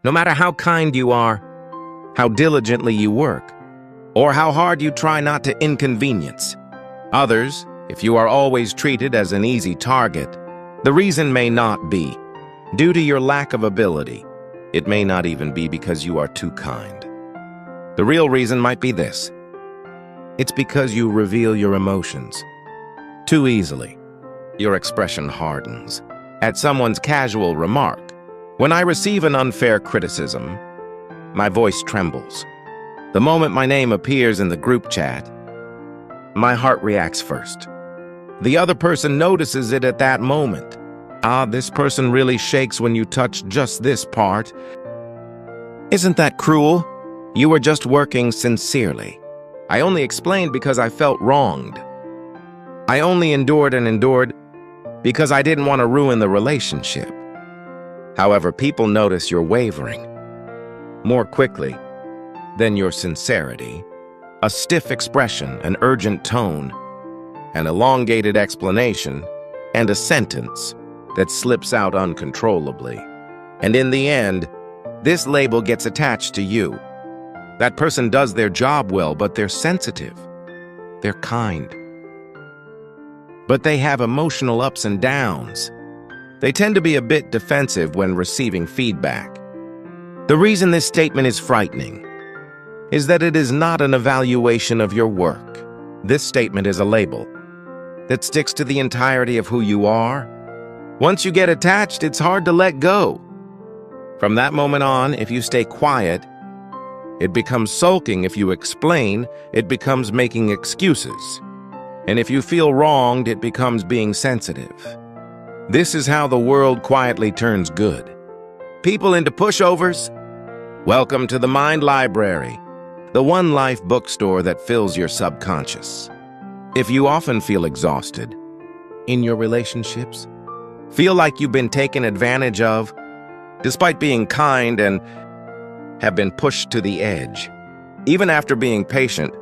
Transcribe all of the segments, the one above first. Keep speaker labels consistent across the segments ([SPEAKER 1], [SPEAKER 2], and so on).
[SPEAKER 1] No matter how kind you are, how diligently you work, or how hard you try not to inconvenience others, if you are always treated as an easy target, the reason may not be due to your lack of ability. It may not even be because you are too kind. The real reason might be this. It's because you reveal your emotions too easily. Your expression hardens at someone's casual remark. When I receive an unfair criticism, my voice trembles. The moment my name appears in the group chat, my heart reacts first. The other person notices it at that moment. This person really shakes when you touch just this part. Isn't that cruel? You were just working sincerely. I only explained because I felt wronged. I only endured and endured because I didn't want to ruin the relationship. However, people notice your wavering more quickly than your sincerity. A stiff expression, an urgent tone, an elongated explanation, and a sentence that slips out uncontrollably. And in the end, this label gets attached to you. That person does their job well, but they're sensitive. They're kind. But they have emotional ups and downs. They tend to be a bit defensive when receiving feedback. The reason this statement is frightening is that it is not an evaluation of your work. This statement is a label that sticks to the entirety of who you are. Once you get attached, it's hard to let go. From that moment on, if you stay quiet, it becomes sulking. If you explain, it becomes making excuses. And if you feel wronged, it becomes being sensitive. This is how the world quietly turns good people into pushovers. Welcome to the Mind Library, the one life bookstore that fills your subconscious. If you often feel exhausted in your relationships, feel like you've been taken advantage of, despite being kind, and have been pushed to the edge, even after being patient,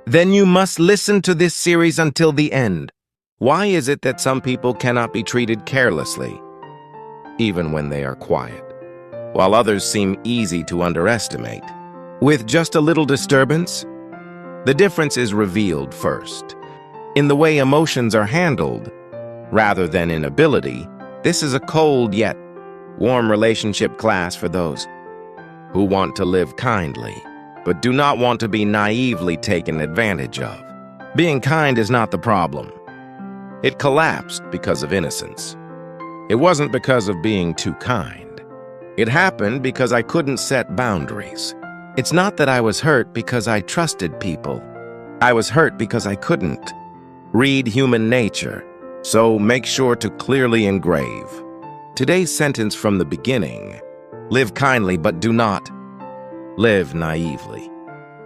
[SPEAKER 1] then you must listen to this series until the end. Why is it that some people cannot be treated carelessly, even when they are quiet, while others seem easy to underestimate? With just a little disturbance, the difference is revealed first in the way emotions are handled, rather than in ability. This is a cold yet warm relationship class for those who want to live kindly, but do not want to be naively taken advantage of. Being kind is not the problem. It collapsed because of innocence. It wasn't because of being too kind. It happened because I couldn't set boundaries. It's not that I was hurt because I trusted people. I was hurt because I couldn't. Read human nature, so make sure to clearly engrave today's sentence from the beginning. Live kindly, but do not live naively.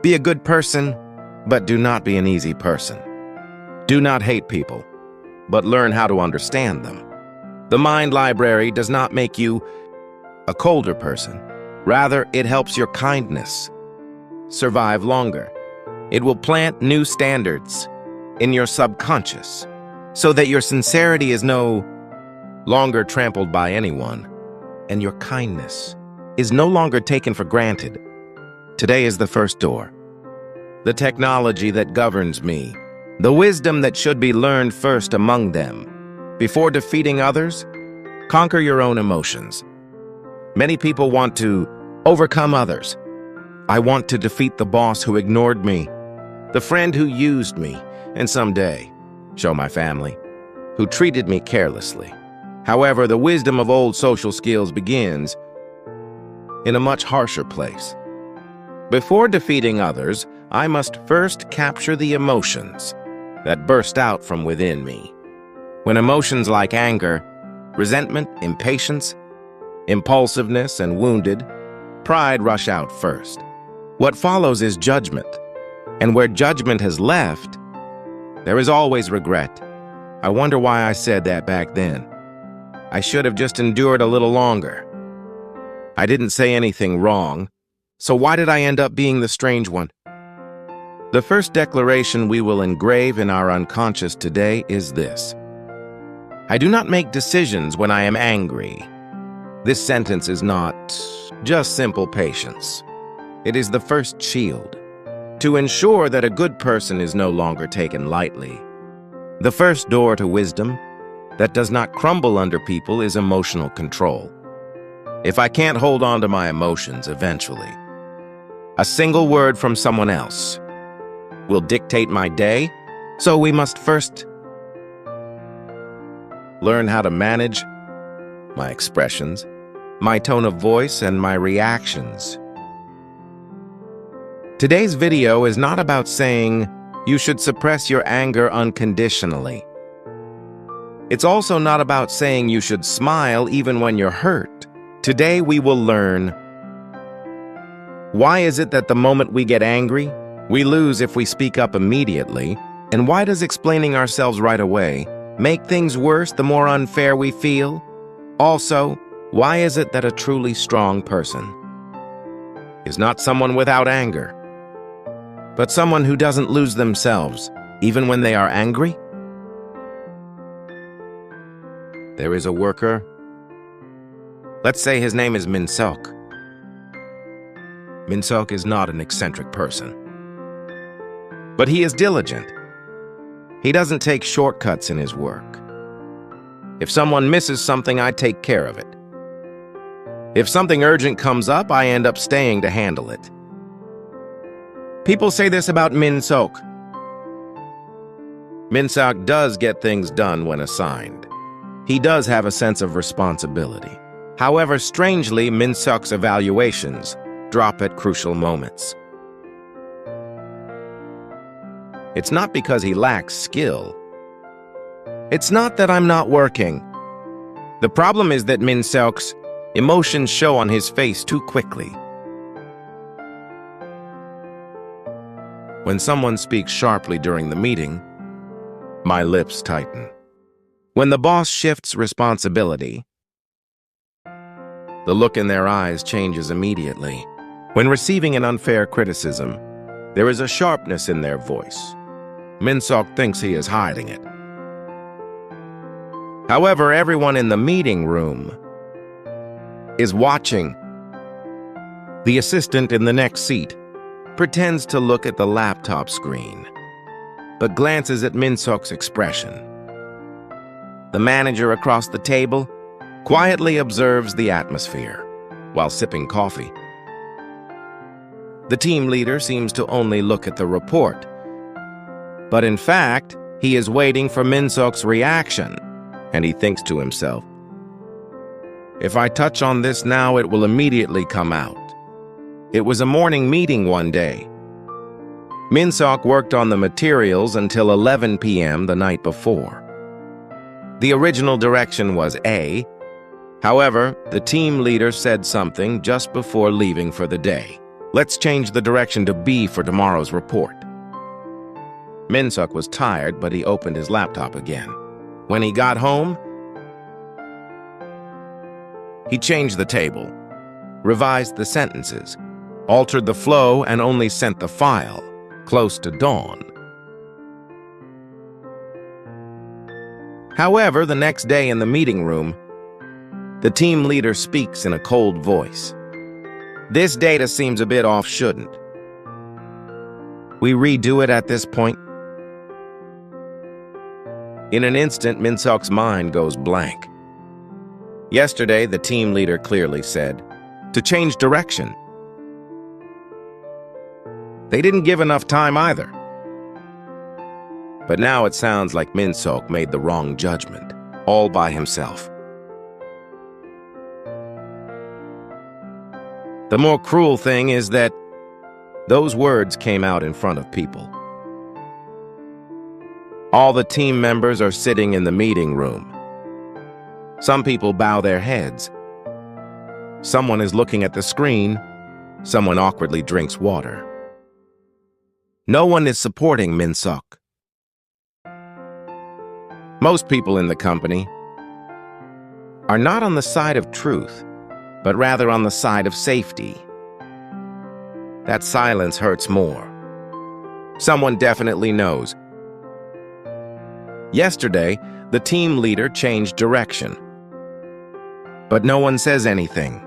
[SPEAKER 1] Be a good person, but do not be an easy person. Do not hate people, but learn how to understand them. The Mind Library does not make you a colder person. Rather, it helps your kindness survive longer. It will plant new standards in your subconscious so that your sincerity is no longer trampled by anyone, and your kindness is no longer taken for granted. Today is the first door. The technology that governs me, the wisdom that should be learned first among them. Before defeating others, conquer your own emotions. Many people want to overcome others. I want to defeat the boss who ignored me, the friend who used me, and someday show my family who treated me carelessly. However, the wisdom of old social skills begins in a much harsher place. Before defeating others, I must first capture the emotions that burst out from within me. When emotions like anger, resentment, impatience, impulsiveness, and wounded pride rush out first, what follows is judgment. And where judgment has left, there is always regret. I wonder why I said that back then. I should have just endured a little longer. I didn't say anything wrong, so why did I end up being the strange one? The first declaration we will engrave in our unconscious today is this: I do not make decisions when I am angry. This sentence is not just simple patience. It is the first shield to ensure that a good person is no longer taken lightly. The first door to wisdom that does not crumble under people is emotional control. If I can't hold on to my emotions eventually, a single word from someone else will dictate my day, so we must first learn how to manage my expressions, my tone of voice, and my reactions. Today's video is not about saying you should suppress your anger unconditionally. It's also not about saying you should smile even when you're hurt. Today we will learn, why is it that the moment we get angry, we lose if we speak up immediately? And why does explaining ourselves right away make things worse the more unfair we feel? Also, why is it that a truly strong person is not someone without anger, but someone who doesn't lose themselves even when they are angry? There is a worker. Let's say his name is Minseok. Minseok is not an eccentric person, but he is diligent. He doesn't take shortcuts in his work. If someone misses something, I take care of it. If something urgent comes up, I end up staying to handle it. People say this about Minseok. Minseok does get things done when assigned. He does have a sense of responsibility. However, strangely, Minseok's evaluations drop at crucial moments. It's not because he lacks skill. It's not that I'm not working. The problem is that Minseok's emotions show on his face too quickly. When someone speaks sharply during the meeting, my lips tighten. When the boss shifts responsibility, the look in their eyes changes immediately. When receiving an unfair criticism, there is a sharpness in their voice. Minseok thinks he is hiding it. However, everyone in the meeting room is watching. The assistant in the next seat pretends to look at the laptop screen, but glances at Minseok's expression. The manager across the table quietly observes the atmosphere while sipping coffee. The team leader seems to only look at the report, but in fact, he is waiting for Minseok's reaction, and he thinks to himself, if I touch on this now, it will immediately come out. It was a morning meeting one day. Minseok worked on the materials until 11 p.m. the night before. The original direction was A. However, the team leader said something just before leaving for the day. Let's change the direction to B for tomorrow's report. Minseok was tired, but he opened his laptop again. When he got home, he changed the table, revised the sentences, altered the flow, and only sent the file close to dawn. However, the next day in the meeting room, the team leader speaks in a cold voice. This data seems a bit off, shouldn't we redo it at this point? In an instant, Minseok's mind goes blank. Yesterday, the team leader clearly said to change direction. They didn't give enough time either. But now it sounds like Minseok made the wrong judgment, all by himself. The more cruel thing is that those words came out in front of people. All the team members are sitting in the meeting room. Some people bow their heads. Someone is looking at the screen. Someone awkwardly drinks water. No one is supporting Minseok. Most people in the company are not on the side of truth, but rather on the side of safety. That silence hurts more. Someone definitely knows. Yesterday, the team leader changed direction, but no one says anything.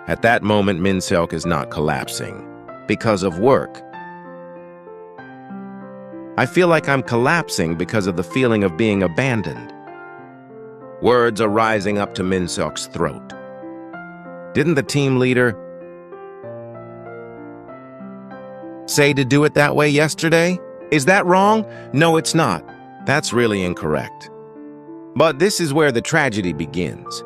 [SPEAKER 1] At that moment, Minseok is not collapsing because of work. I feel like I'm collapsing because of the feeling of being abandoned. Words are rising up to Minseok's throat. Didn't the team leader say to do it that way yesterday? Is that wrong? No, it's not. That's really incorrect. But this is where the tragedy begins.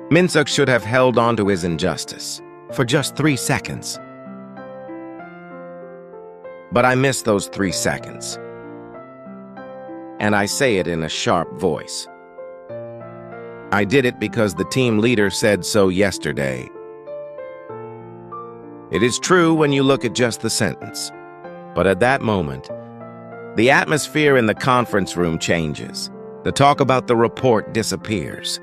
[SPEAKER 1] Minseok should have held on to his injustice for just 3 seconds. But I miss those 3 seconds. And I say it in a sharp voice. I did it because the team leader said so yesterday. It is true when you look at just the sentence. But at that moment, the atmosphere in the conference room changes. The talk about the report disappears.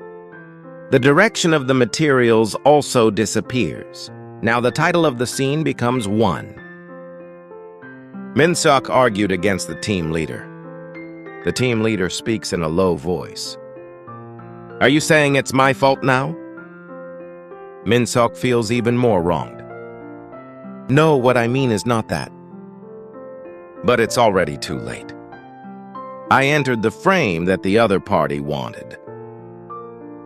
[SPEAKER 1] The direction of the materials also disappears. Now the title of the scene becomes one. Minseok argued against the team leader. The team leader speaks in a low voice. Are you saying it's my fault now? Minseok feels even more wronged. No, what I mean is not that. But it's already too late. I entered the frame that the other party wanted.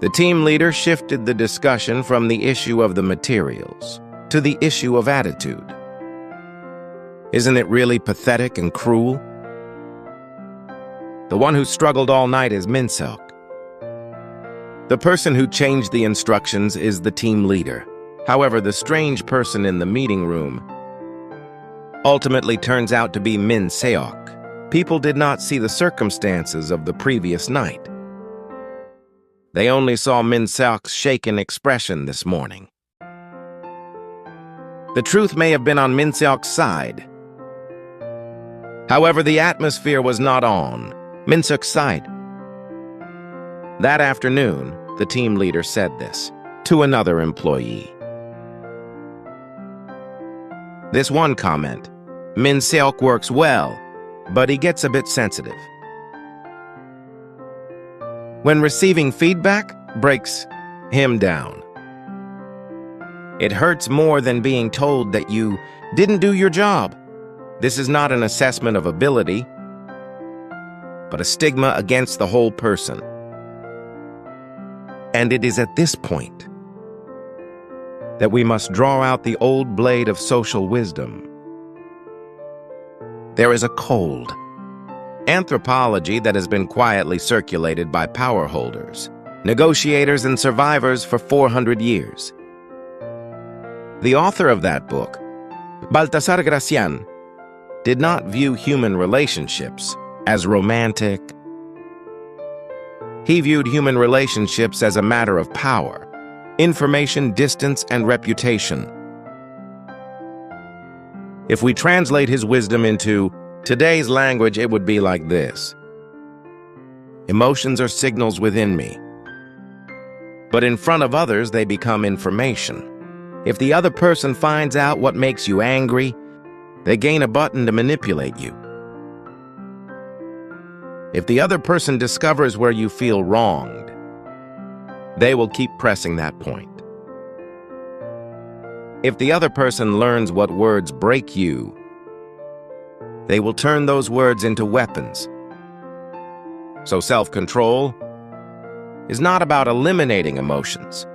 [SPEAKER 1] The team leader shifted the discussion from the issue of the materials to the issue of attitude. Isn't it really pathetic and cruel? The one who struggled all night is Minseok. The person who changed the instructions is the team leader. However, the strange person in the meeting room ultimately turns out to be Minseok. People did not see the circumstances of the previous night. They only saw Minseok's shaken expression this morning. The truth may have been on Minseok's side. However, the atmosphere was not on Minseok's side. That afternoon, the team leader said this to another employee. This one comment, Minseok works well, but he gets a bit sensitive. When receiving feedback, breaks him down. It hurts more than being told that you didn't do your job. This is not an assessment of ability, but a stigma against the whole person. And it is at this point that we must draw out the old blade of social wisdom. There is a cold anthropology that has been quietly circulated by power holders, negotiators, and survivors for 400 years. The author of that book, Baltasar Gracián, did not view human relationships as romantic. He viewed human relationships as a matter of power, information, distance, and reputation. If we translate his wisdom into today's language, it would be like this. Emotions are signals within me, but in front of others, they become information. If the other person finds out what makes you angry, they gain a button to manipulate you. If the other person discovers where you feel wronged, they will keep pressing that point. If the other person learns what words break you, they will turn those words into weapons. So self-control is not about eliminating emotions.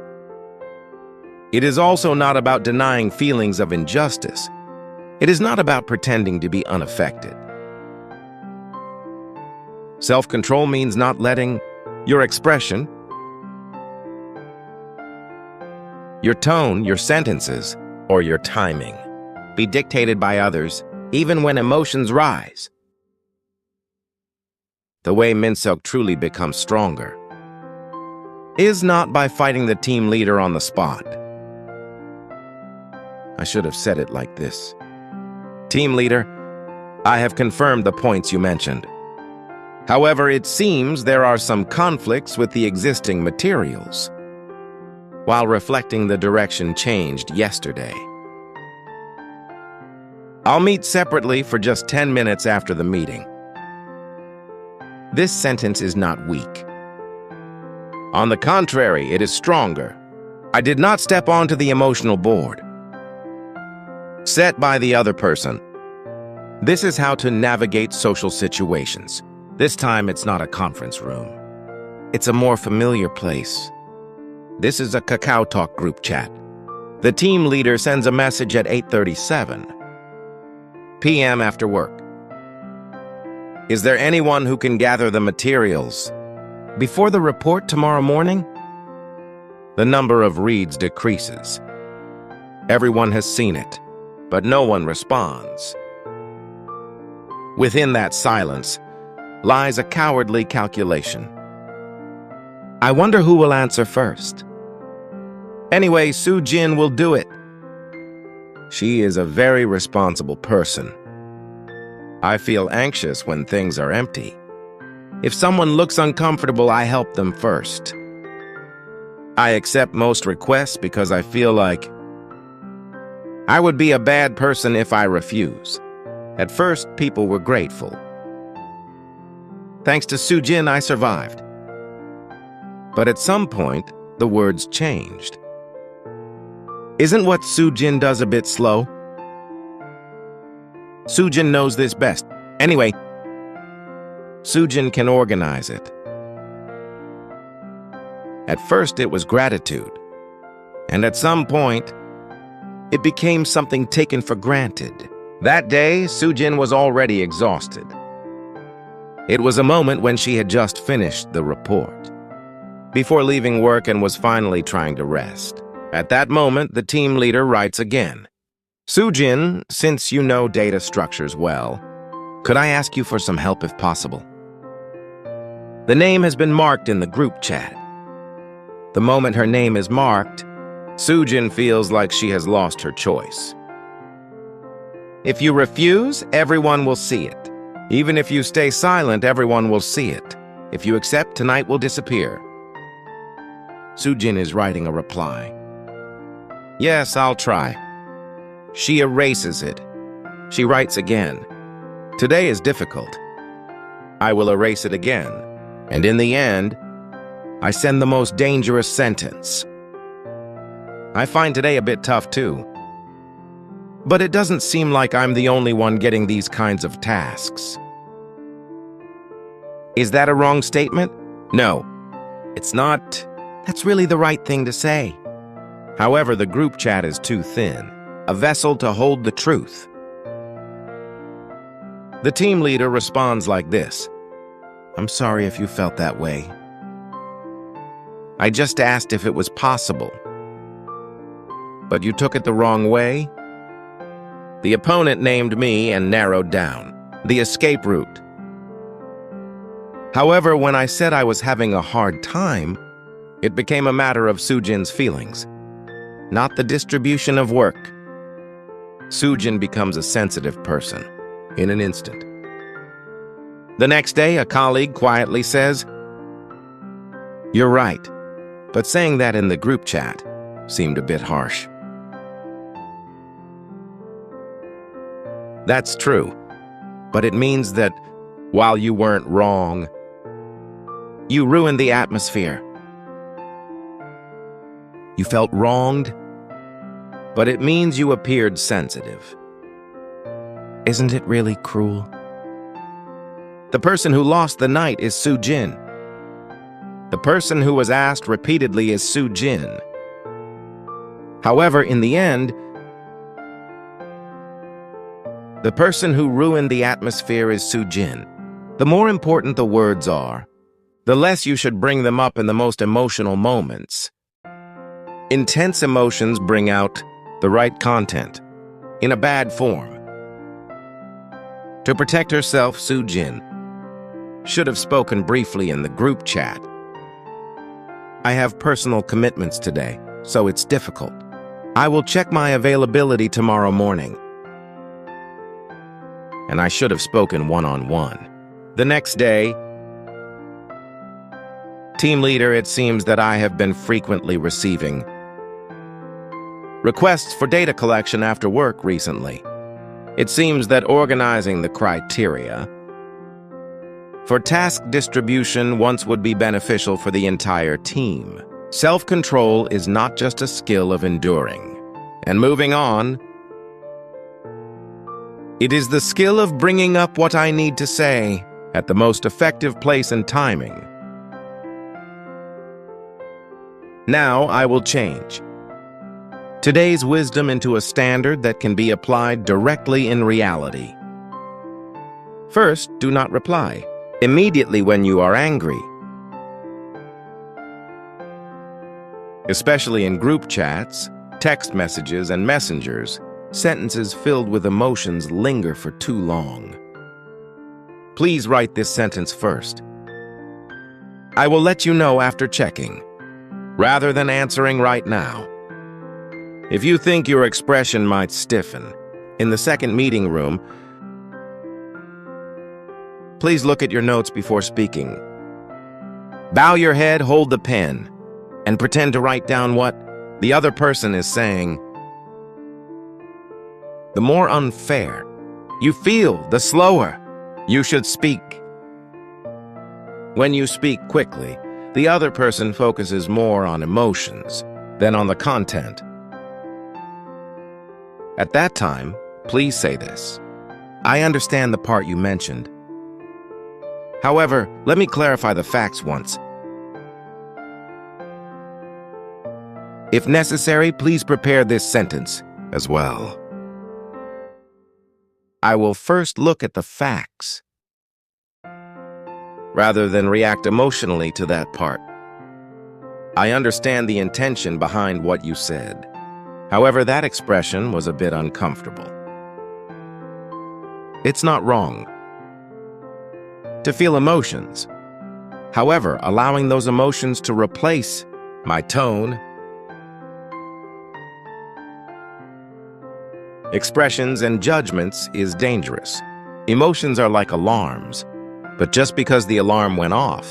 [SPEAKER 1] It is also not about denying feelings of injustice. It is not about pretending to be unaffected. Self-control means not letting your expression, your tone, your sentences, or your timing be dictated by others, even when emotions rise. The way Minseok truly becomes stronger is not by fighting the team leader on the spot. I should have said it like this. Team leader, I have confirmed the points you mentioned. However, it seems there are some conflicts with the existing materials, while reflecting the direction changed yesterday. I'll meet separately for just 10 minutes after the meeting. This sentence is not weak. On the contrary, it is stronger. I did not step onto the emotional board set by the other person. This is how to navigate social situations. This time, it's not a conference room. It's a more familiar place. This is a Kakao Talk group chat. The team leader sends a message at 8:37 p.m. after work. Is there anyone who can gather the materials before the report tomorrow morning? The number of reads decreases. Everyone has seen it, but no one responds. Within that silence lies a cowardly calculation. I wonder who will answer first. Anyway, Soo-jin will do it. She is a very responsible person. I feel anxious when things are empty. If someone looks uncomfortable, I help them first. I accept most requests because I feel like I would be a bad person if I refuse. At first, people were grateful. Thanks to Soo-jin, I survived. But at some point, the words changed. Isn't what Soo-jin does a bit slow? Soo-jin knows this best. Anyway, Soo-jin can organize it. At first, it was gratitude. And at some point, it became something taken for granted. That day, Soo-jin was already exhausted. It was a moment when she had just finished the report, before leaving work and was finally trying to rest. At that moment, the team leader writes again. Soo-jin, since you know data structures well, could I ask you for some help if possible? The name has been marked in the group chat. The moment her name is marked, Soo-jin feels like she has lost her choice. If you refuse, everyone will see it. Even if you stay silent, everyone will see it. If you accept, tonight will disappear. Soo-jin is writing a reply. Yes, I'll try. She erases it. She writes again. Today is difficult. I will erase it again. And in the end, I send the most dangerous sentence. I find today a bit tough too. But it doesn't seem like I'm the only one getting these kinds of tasks. Is that a wrong statement? No, it's not. That's really the right thing to say. However, the group chat is too thin, a vessel to hold the truth. The team leader responds like this. I'm sorry if you felt that way. I just asked if it was possible. But you took it the wrong way? The opponent named me and narrowed down the escape route. However, when I said I was having a hard time, it became a matter of Soo-jin's feelings, not the distribution of work. Soo-jin becomes a sensitive person in an instant. The next day, a colleague quietly says, You're right, but saying that in the group chat seemed a bit harsh. That's true, but it means that while you weren't wrong, you ruined the atmosphere. You felt wronged, but it means you appeared sensitive. Isn't it really cruel? The person who lost the night is Soo-jin. The person who was asked repeatedly is Soo-jin. However, in the end, the person who ruined the atmosphere is Soo-jin. The more important the words are, the less you should bring them up in the most emotional moments. Intense emotions bring out the right content in a bad form. To protect herself, Soo-jin should have spoken briefly in the group chat. I have personal commitments today, so it's difficult. I will check my availability tomorrow morning. And I should have spoken one-on-one. The next day, team leader, it seems that I have been frequently receiving requests for data collection after work recently. It seems that organizing the criteria for task distribution once would be beneficial for the entire team. Self-control is not just a skill of enduring and moving on. It is the skill of bringing up what I need to say at the most effective place and timing. Now I will change today's wisdom into a standard that can be applied directly in reality. First, do not reply immediately when you are angry. Especially in group chats, text messages, and messengers, sentences filled with emotions linger for too long. Please write this sentence first. I will let you know after checking, rather than answering right now. If you think your expression might stiffen in the second meeting room, please look at your notes before speaking. Bow your head, hold the pen, and pretend to write down what the other person is saying. The more unfair you feel, the slower you should speak. When you speak quickly, the other person focuses more on emotions than on the content. At that time, please say this. I understand the part you mentioned. However, let me clarify the facts once. If necessary, please prepare this sentence as well. I will first look at the facts, rather than react emotionally to that part. I understand the intention behind what you said. However, that expression was a bit uncomfortable. It's not wrong to feel emotions. However, allowing those emotions to replace my tone, expressions, and judgments is dangerous. Emotions are like alarms, but just because the alarm went off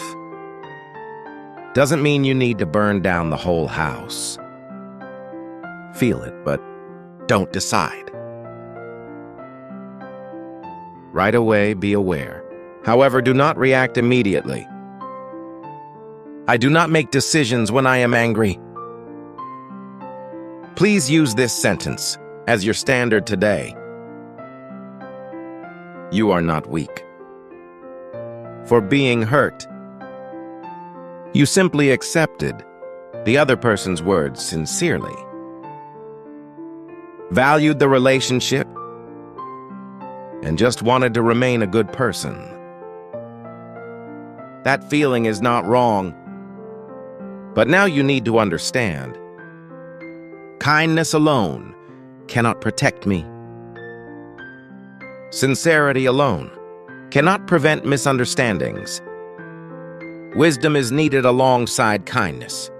[SPEAKER 1] doesn't mean you need to burn down the whole house. Feel it, but don't decide. Right away, be aware. However, do not react immediately. I do not make decisions when I am angry. Please use this sentence as your standard today. You are not weak for being hurt. You simply accepted the other person's words sincerely, valued the relationship, and just wanted to remain a good person. That feeling is not wrong, but now you need to understand. Kindness alone cannot protect me. Sincerity alone cannot prevent misunderstandings. Wisdom is needed alongside kindness.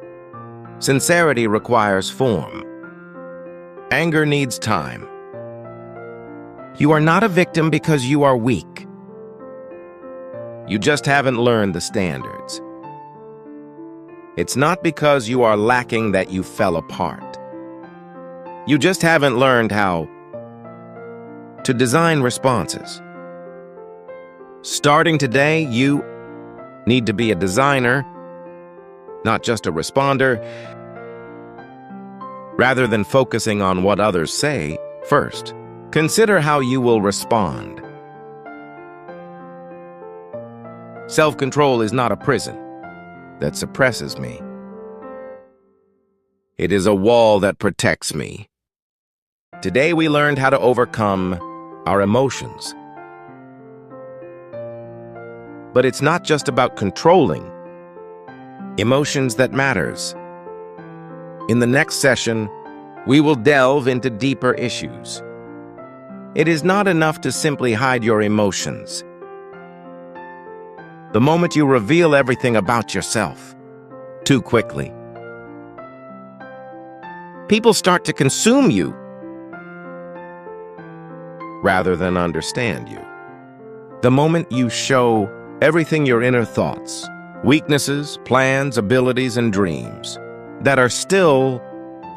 [SPEAKER 1] Sincerity requires form. Anger needs time. You are not a victim because you are weak. You just haven't learned the standards. It's not because you are lacking that you fell apart. You just haven't learned how to design responses. Starting today, you need to be a designer, not just a responder. Rather than focusing on what others say, first, consider how you will respond. Self-control is not a prison that suppresses me. It is a wall that protects me. Today we learned how to overcome our emotions. But it's not just about controlling emotions that matters. In the next session, we will delve into deeper issues. It is not enough to simply hide your emotions. The moment you reveal everything about yourself too quickly, people start to consume you rather than understand you. The moment you show everything, your inner thoughts, weaknesses, plans, abilities, and dreams that are still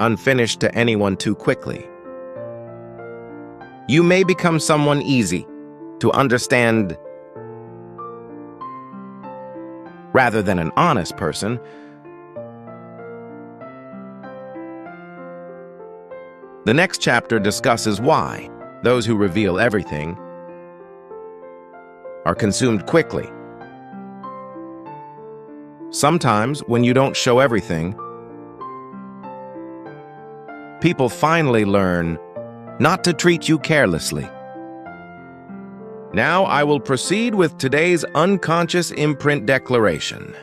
[SPEAKER 1] unfinished to anyone too quickly, you may become someone easy to understand rather than an honest person The next chapter discusses why those who reveal everything are consumed quickly. Sometimes, when you don't show everything, people finally learn not to treat you carelessly. Now I will proceed with today's unconscious imprint declaration.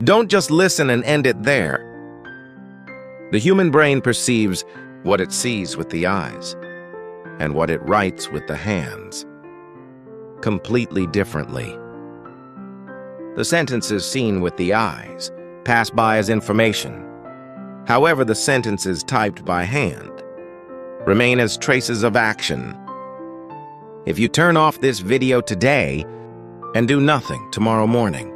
[SPEAKER 1] Don't just listen and end it there. The human brain perceives what it sees with the eyes and what it writes with the hands completely differently. The sentences seen with the eyes pass by as information. However, the sentences typed by hand remain as traces of action. If you turn off this video today and do nothing tomorrow morning,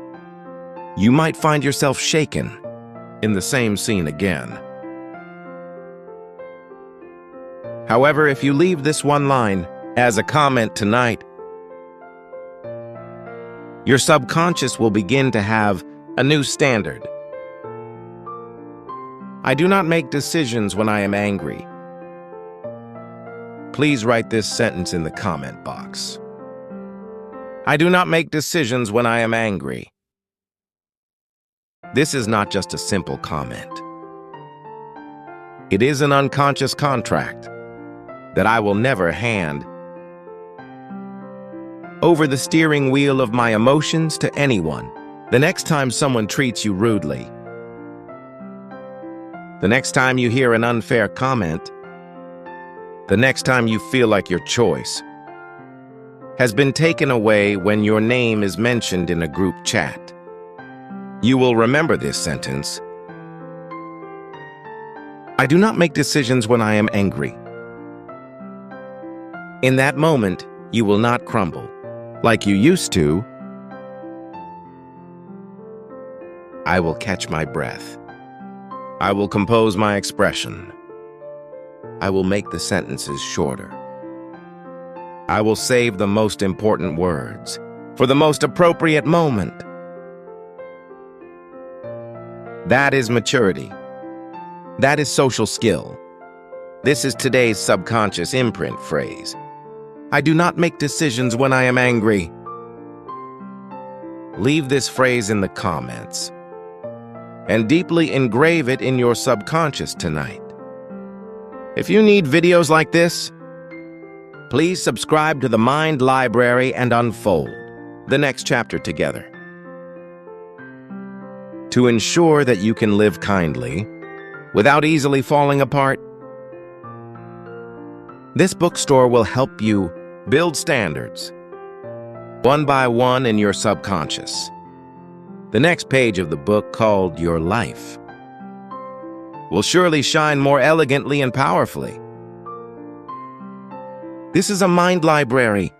[SPEAKER 1] you might find yourself shaken in the same scene again. However, if you leave this one line as a comment tonight, your subconscious will begin to have a new standard. I do not make decisions when I am angry. Please write this sentence in the comment box. I do not make decisions when I am angry. This is not just a simple comment. It is an unconscious contract that I will never hand over the steering wheel of my emotions to anyone. The next time someone treats you rudely, the next time you hear an unfair comment, the next time you feel like your choice has been taken away when your name is mentioned in a group chat, you will remember this sentence. I do not make decisions when I am angry. In that moment, you will not crumble like you used to. I will catch my breath. I will compose my expression. I will make the sentences shorter. I will save the most important words for the most appropriate moment. That is maturity. That is social skill. This is today's subconscious imprint phrase. I do not make decisions when I am angry. Leave this phrase in the comments and deeply engrave it in your subconscious tonight. If you need videos like this, please subscribe to the Mind Library and unfold the next chapter together. To ensure that you can live kindly without easily falling apart, this bookstore will help you build standards one by one in your subconscious. The next page of the book, called Your Life, will surely shine more elegantly and powerfully. This is a mind library